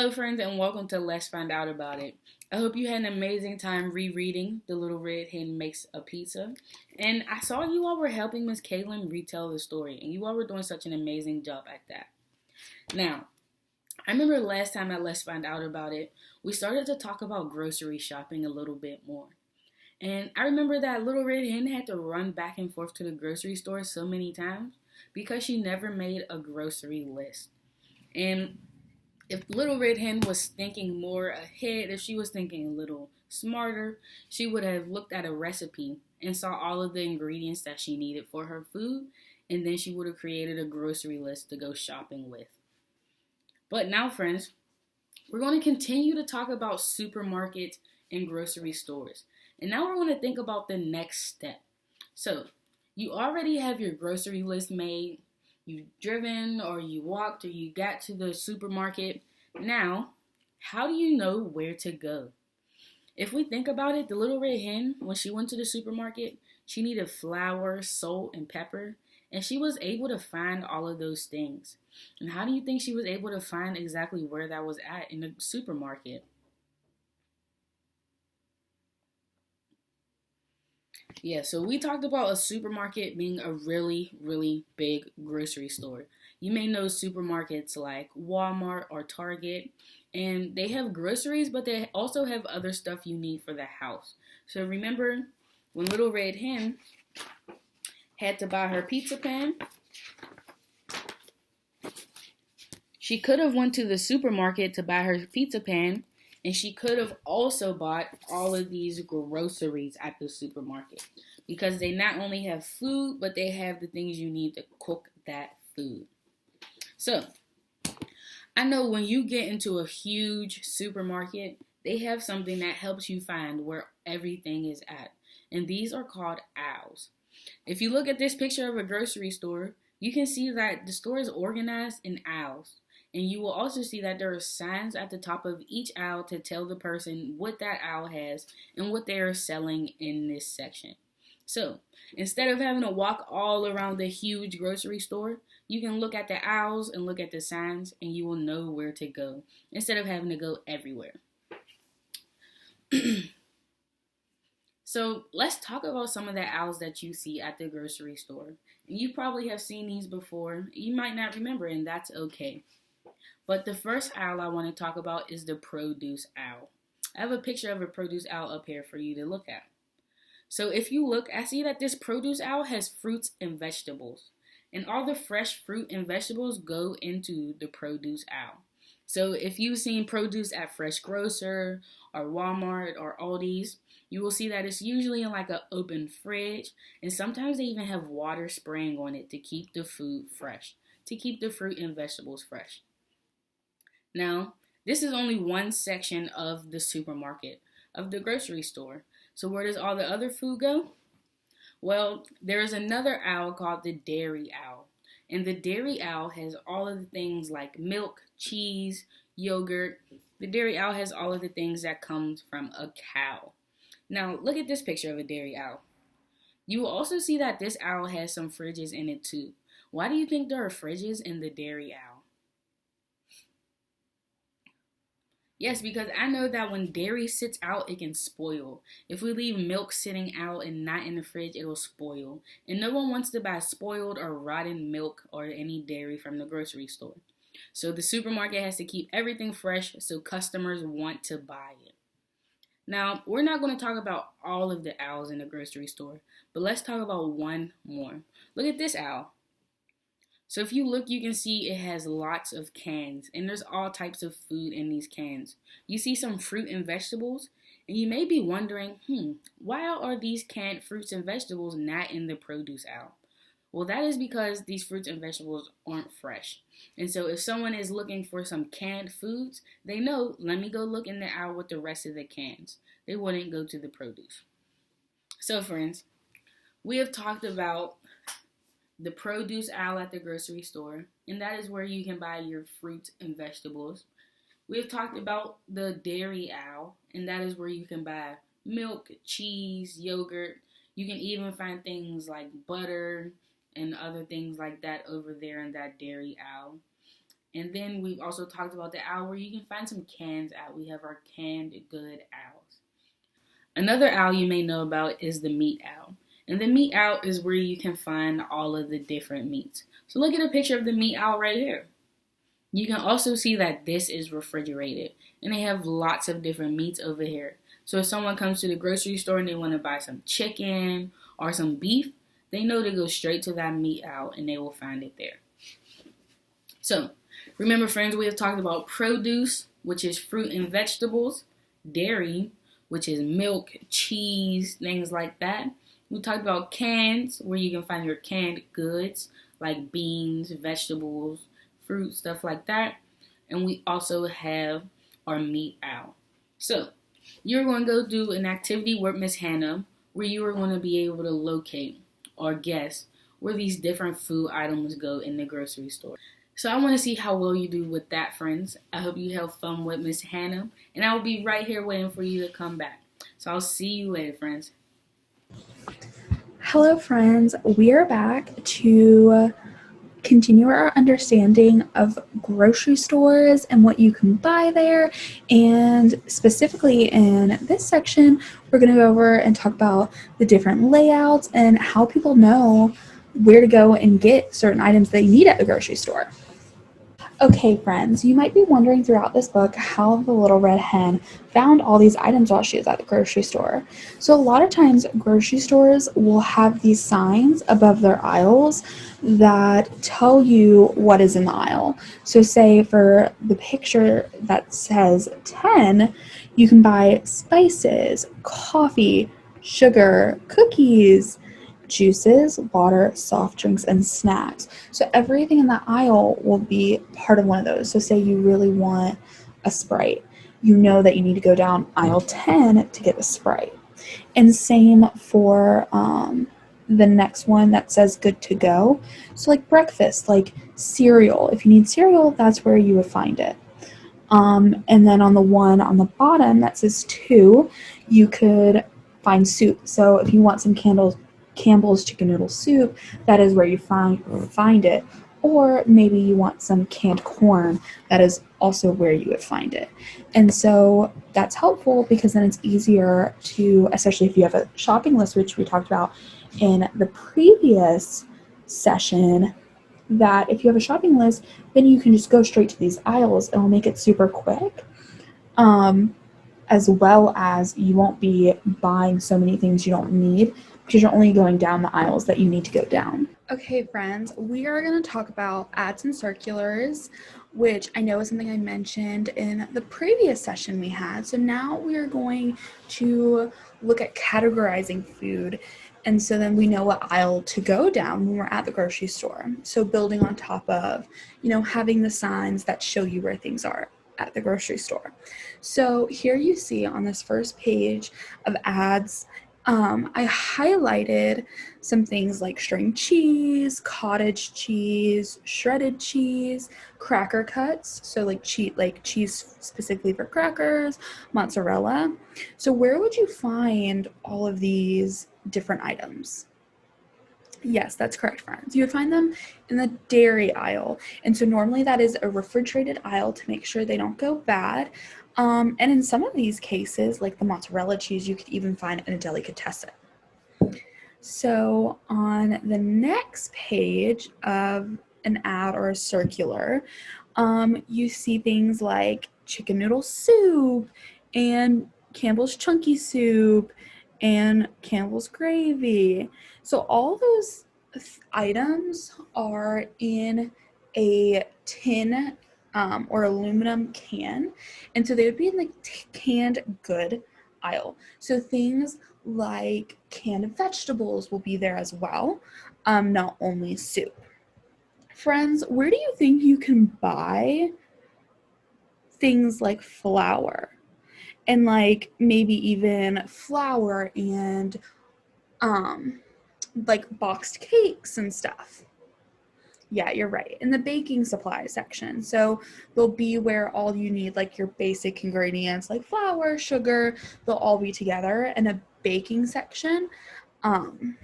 Hello, friends, and welcome to Let's Find Out About It. I hope you had an amazing time rereading The Little Red Hen Makes a Pizza. And I saw you all were helping Miss Caitlin retell the story, and you all were doing such an amazing job at that. Now, I remember last time at Let's Find Out About It, we started to talk about grocery shopping a little bit more. And I remember that Little Red Hen had to run back and forth to the grocery store so many times because she never made a grocery list. And if Little Red Hen was thinking more ahead, if she was thinking a little smarter, she would have looked at a recipe and saw all of the ingredients that she needed for her food, and then she would have created a grocery list to go shopping with. But now, friends, we're going to continue to talk about supermarkets and grocery stores. And now we're going to think about the next step. So, you already have your grocery list made. You've driven or you walked or you got to the supermarket. Now, how do you know where to go? If we think about it, the Little Red Hen, when she went to the supermarket, she needed flour, salt, and pepper, and she was able to find all of those things. And how do you think she was able to find exactly where that was at in the supermarket? Yeah, so we talked about a supermarket being a really, really big grocery store. You may know supermarkets like Walmart or Target, and they have groceries, but they also have other stuff you need for the house. So remember when Little Red Hen had to buy her pizza pan? She could have went to the supermarket to buy her pizza pan, and she could have also bought all of these groceries at the supermarket because they not only have food, but they have the things you need to cook that food. So, I know when you get into a huge supermarket, they have something that helps you find where everything is at. And these are called aisles. If you look at this picture of a grocery store, you can see that the store is organized in aisles. And you will also see that there are signs at the top of each aisle to tell the person what that aisle has and what they are selling in this section. So, instead of having to walk all around the huge grocery store, you can look at the aisles and look at the signs and you will know where to go instead of having to go everywhere. So, let's talk about some of the aisles that you see at the grocery store. And you probably have seen these before. You might not remember, and that's okay. But the first aisle I want to talk about is the produce aisle. I have a picture of a produce aisle up here for you to look at. So if you look, I see that this produce aisle has fruits and vegetables. And all the fresh fruit and vegetables go into the produce aisle. So if you've seen produce at Fresh Grocer or Walmart or Aldi's, you will see that it's usually in like an open fridge. And sometimes they even have water spraying on it to keep the food fresh, to keep the fruit and vegetables fresh. Now, this is only one section of the supermarket, of the grocery store. So where does all the other food go? Well, there is another aisle called the dairy aisle. And the dairy aisle has all of the things like milk, cheese, yogurt. The dairy aisle has all of the things that comes from a cow. Now, look at this picture of a dairy aisle. You will also see that this aisle has some fridges in it too. Why do you think there are fridges in the dairy aisle? Yes, because I know that when dairy sits out, it can spoil. If we leave milk sitting out and not in the fridge, it will spoil. And no one wants to buy spoiled or rotten milk or any dairy from the grocery store. So the supermarket has to keep everything fresh so customers want to buy it. Now, we're not going to talk about all of the aisles in the grocery store, but let's talk about one more. Look at this aisle. So if you look, you can see it has lots of cans, and there's all types of food in these cans. You see some fruit and vegetables, and you may be wondering, why are these canned fruits and vegetables not in the produce aisle? Well, that is because these fruits and vegetables aren't fresh. And so if someone is looking for some canned foods, they know, let me go look in the aisle with the rest of the cans. They wouldn't go to the produce. So friends, we have talked about the produce aisle at the grocery store, and that is where you can buy your fruits and vegetables. We have talked about the dairy aisle, and that is where you can buy milk, cheese, yogurt. You can even find things like butter and other things like that over there in that dairy aisle. And then we've also talked about the owl where you can find some cans out. We have our canned good owls. Another owl you may know about is the meat owl. And the meat owl is where you can find all of the different meats. So look at a picture of the meat owl right here. You can also see that this is refrigerated. And they have lots of different meats over here. So if someone comes to the grocery store and they want to buy some chicken or some beef, they know to go straight to that meat owl and they will find it there. So remember, friends, we have talked about produce, which is fruit and vegetables, dairy, which is milk, cheese, things like that. We talked about cans, where you can find your canned goods like beans, vegetables, fruit, stuff like that. And we also have our meat owl. So you're going to go do an activity with Miss Hannah where you are going to be able to locate or guess where these different food items go in the grocery store. So I want to see how well you do with that, friends. I hope you have fun with Miss Hannah, and I will be right here waiting for you to come back. So I'll see you later, friends. Hello, friends. We are back to continue our understanding of grocery stores and what you can buy there. And specifically in this section, we're going to go over and talk about the different layouts and how people know where to go and get certain items they need at the grocery store. Okay, friends, you might be wondering throughout this book how the little red hen found all these items while she was at the grocery store. So, a lot of times, grocery stores will have these signs above their aisles that tell you what is in the aisle. So, say for the picture that says 10, you can buy spices, coffee, sugar, cookies, juices, water, soft drinks, and snacks. So everything in that aisle will be part of one of those. So say you really want a Sprite, you know that you need to go down aisle 10 to get the Sprite. And same for the next one that says good to go. So like breakfast, like cereal. If you need cereal, that's where you would find it. And then on the one on the bottom that says 2, you could find soup. So if you want some Campbell's chicken noodle soup, that is where you find it. Or maybe you want some canned corn, that is also where you would find it. And so that's helpful because then it's easier to, especially if you have a shopping list, which we talked about in the previous session, that if you have a shopping list, then you can just go straight to these aisles and it'll make it super quick. As well as you won't be buying so many things you don't need because you're only going down the aisles that you need to go down. Okay, friends, we are going to talk about ads and circulars, which I know is something I mentioned in the previous session we had. So now we are going to look at categorizing food. And so then we know what aisle to go down when we're at the grocery store. So building on top of, having the signs that show you where things are at the grocery store. So here you see on this first page of ads, I highlighted some things like string cheese, cottage cheese, shredded cheese, cracker cuts, so like cheese specifically for crackers, mozzarella. So where would you find all of these different items? Yes, that's correct, friends. You would find them in the dairy aisle. And so normally that is a refrigerated aisle to make sure they don't go bad. And in some of these cases, like the mozzarella cheese, you could even find in a delicatessen. So on the next page of an ad or a circular, you see things like chicken noodle soup and Campbell's chunky soup and Campbell's gravy. So all those items are in a tin or aluminum can, and so they would be in the canned good aisle. So things like canned vegetables will be there as well, not only soup. Friends, where do you think you can buy things like flour and like maybe even flour and like boxed cakes and stuff? Yeah, you're right. In the baking supply section. So they'll be where all you need, like your basic ingredients like flour, sugar, they'll all be together in a baking section. Um,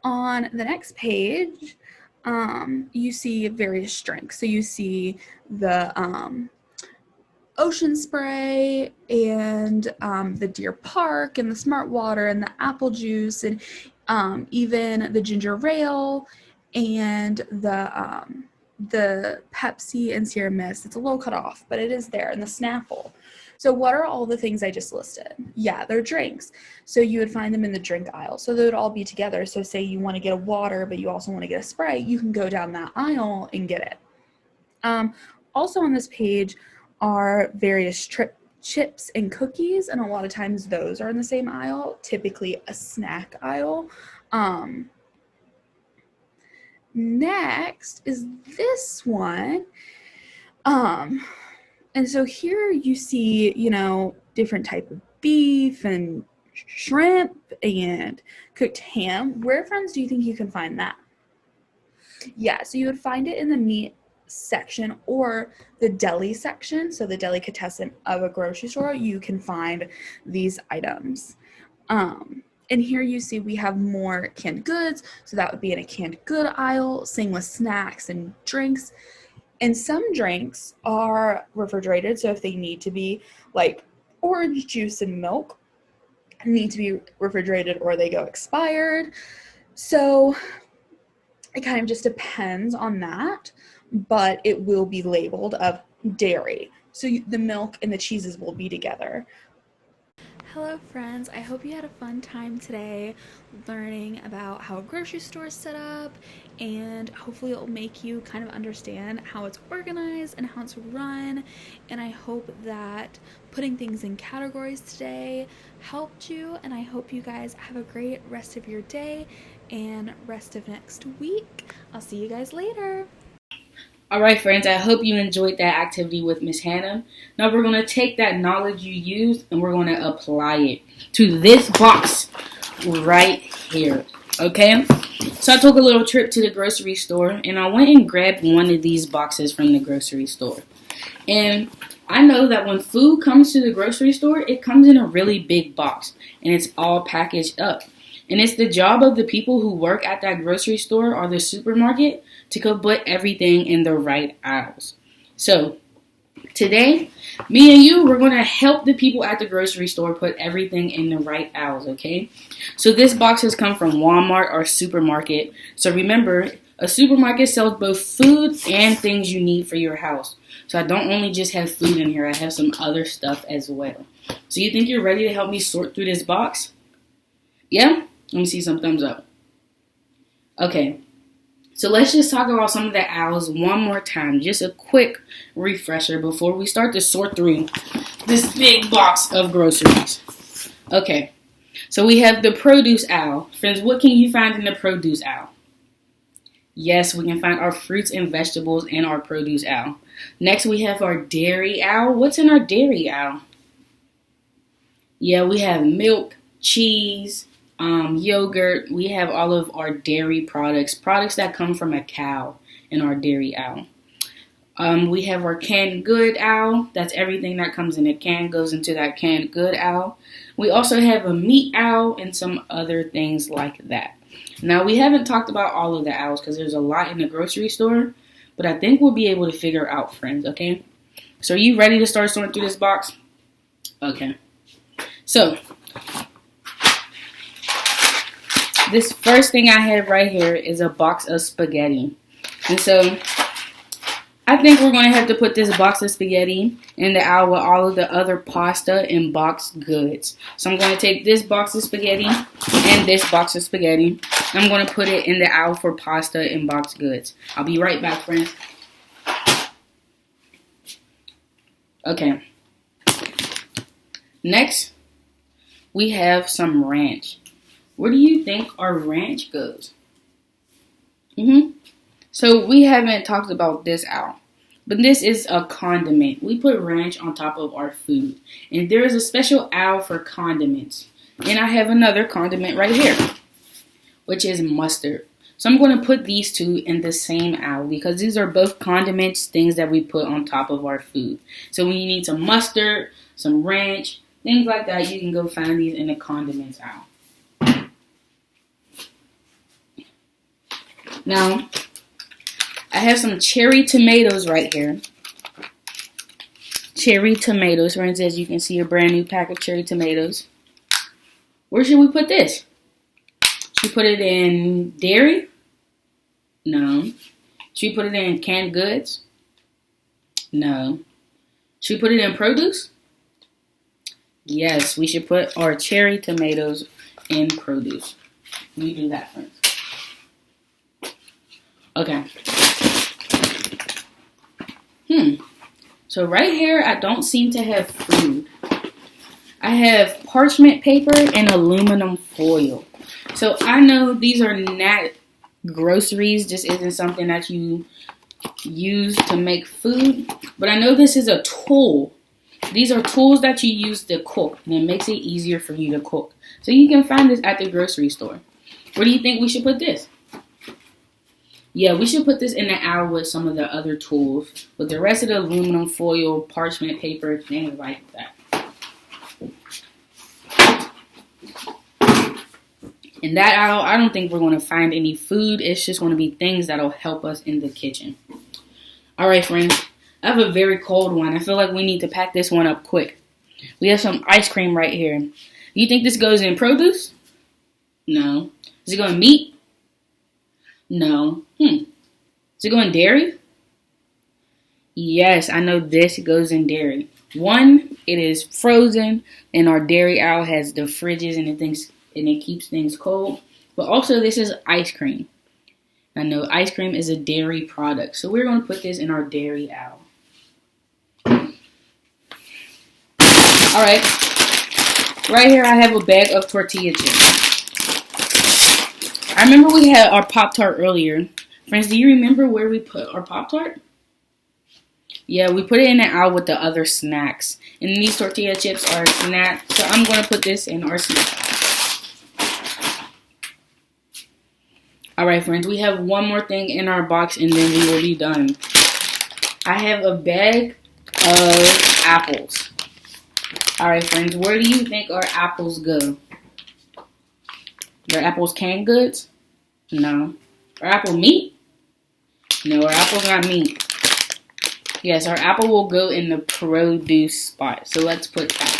On the next page, you see various drinks. So you see the ocean spray and the Deer Park and the Smart Water and the apple juice and even the ginger ale and the Pepsi and Sierra Mist. It's a little cut off, but it is there, and the Snapple. So what are all the things I just listed? Yeah, they're drinks. So you would find them in the drink aisle. So they would all be together. So say you want to get a water, but you also want to get a spray, you can go down that aisle and get it. Also on this page are various chips and cookies, and a lot of times those are in the same aisle, typically a snack aisle. Next is this one. And so here you see, different type of beef and shrimp and cooked ham. Where, friends, do you think you can find that? Yeah, so you would find it in the meat section or the deli section. So the delicatessen of a grocery store, you can find these items. And here you see we have more canned goods. So that would be in a canned good aisle, same with snacks and drinks. And some drinks are refrigerated, so if they need to be, like orange juice and milk, need to be refrigerated or they go expired. So it kind of just depends on that, but it will be labeled of dairy. So the milk and the cheeses will be together. Hello friends, I hope you had a fun time today learning about how a grocery store is set up, and hopefully it'll make you kind of understand how it's organized and how it's run. And I hope that putting things in categories today helped you, and I hope you guys have a great rest of your day and rest of next week. I'll see you guys later. All right, friends, I hope you enjoyed that activity with Miss Hannah. Now we're going to take that knowledge you used and we're going to apply it to this box right here, okay? So I took a little trip to the grocery store and I went and grabbed one of these boxes from the grocery store. And I know that when food comes to the grocery store, it comes in a really big box and it's all packaged up. And it's the job of the people who work at that grocery store or the supermarket to go put everything in the right aisles. So today, me and you, we're going to help the people at the grocery store put everything in the right aisles, okay? So this box has come from Walmart or supermarket. So remember, a supermarket sells both food and things you need for your house. So I don't only just have food in here, I have some other stuff as well. So you think you're ready to help me sort through this box? Yeah? Let me see some thumbs up. Okay, so let's just talk about some of the aisles one more time. Just a quick refresher before we start to sort through this big box of groceries. Okay, so we have the produce aisle. Friends, what can you find in the produce aisle? Yes, we can find our fruits and vegetables in our produce aisle. Next, we have our dairy aisle. What's in our dairy aisle? Yeah, we have milk, cheese, yogurt. We have all of our dairy products that come from a cow in our dairy aisle. We have our canned good aisle. That's everything that comes in a can goes into that canned good aisle. We also have a meat aisle and some other things like that. Now, we haven't talked about all of the aisles because there's a lot in the grocery store, but I think we'll be able to figure out, friends, okay? So are you ready to start sorting through this box? Okay. So this first thing I have right here is a box of spaghetti. And so I think we're going to have to put this box of spaghetti in the aisle with all of the other pasta and boxed goods. So I'm going to take this box of spaghetti and this box of spaghetti. I'm going to put it in the aisle for pasta and boxed goods. I'll be right back, friends. Okay. Next, we have some ranch. Where do you think our ranch goes? So we haven't talked about this aisle, but this is a condiment. We put ranch on top of our food, and there is a special aisle for condiments. And I have another condiment right here, which is mustard. So I'm going to put these two in the same aisle because these are both condiments, things that we put on top of our food. So when you need some mustard, some ranch, things like that, you can go find these in the condiments aisle. Now, I have some cherry tomatoes right here. Cherry tomatoes. For instance, you can see a brand new pack of cherry tomatoes. Where should we put this? Should we put it in dairy? No. Should we put it in canned goods? No. Should we put it in produce? Yes, we should put our cherry tomatoes in produce. Let me do that first. Okay. So right here, I don't seem to have food. I have parchment paper and aluminum foil. So I know these are not groceries. This isn't something that you use to make food. But I know this is a tool. These are tools that you use to cook. And it makes it easier for you to cook. So you can find this at the grocery store. Where do you think we should put this? Yeah, we should put this in the aisle with some of the other tools. With the rest of the aluminum foil, parchment paper, things like that. In that aisle, I don't think we're going to find any food. It's just going to be things that will help us in the kitchen. Alright, friends. I have a very cold one. I feel like we need to pack this one up quick. We have some ice cream right here. You think this goes in produce? No. Is it going in meat? No. Is it going in dairy? Yes, I know this goes in dairy. One, it is frozen, and our dairy aisle has the fridges and it keeps things cold. But also, this is ice cream. I know ice cream is a dairy product, so we're going to put this in our dairy aisle. All right. Right here, I have a bag of tortilla chips. I remember we had our Pop-Tart earlier. Friends, do you remember where we put our Pop-Tart? Yeah, we put it in the aisle with the other snacks. And these tortilla chips are a snack, so I'm going to put this in our snack aisle. Alright, friends, we have one more thing in our box and then we will be done. I have a bag of apples. Alright, friends, where do you think our apples go? Are apples canned goods? No. Are apple meat? No, our apple's not meat. Yes, our apple will go in the produce spot. So let's put that.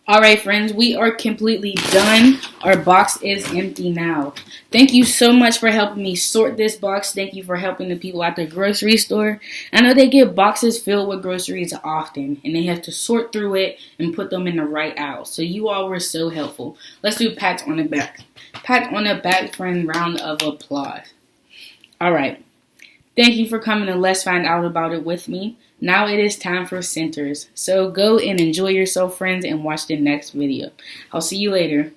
Alright, friends, we are completely done. Our box is empty now. Thank you so much for helping me sort this box. Thank you for helping the people at the grocery store. I know they get boxes filled with groceries often, and they have to sort through it and put them in the right aisle. So you all were so helpful. Let's do pats on the back. Pat on the back for a round of applause. Alright. Thank you for coming to Let's Find Out About It with me. Now it is time for centers. So go and enjoy yourself, friends, and watch the next video. I'll see you later.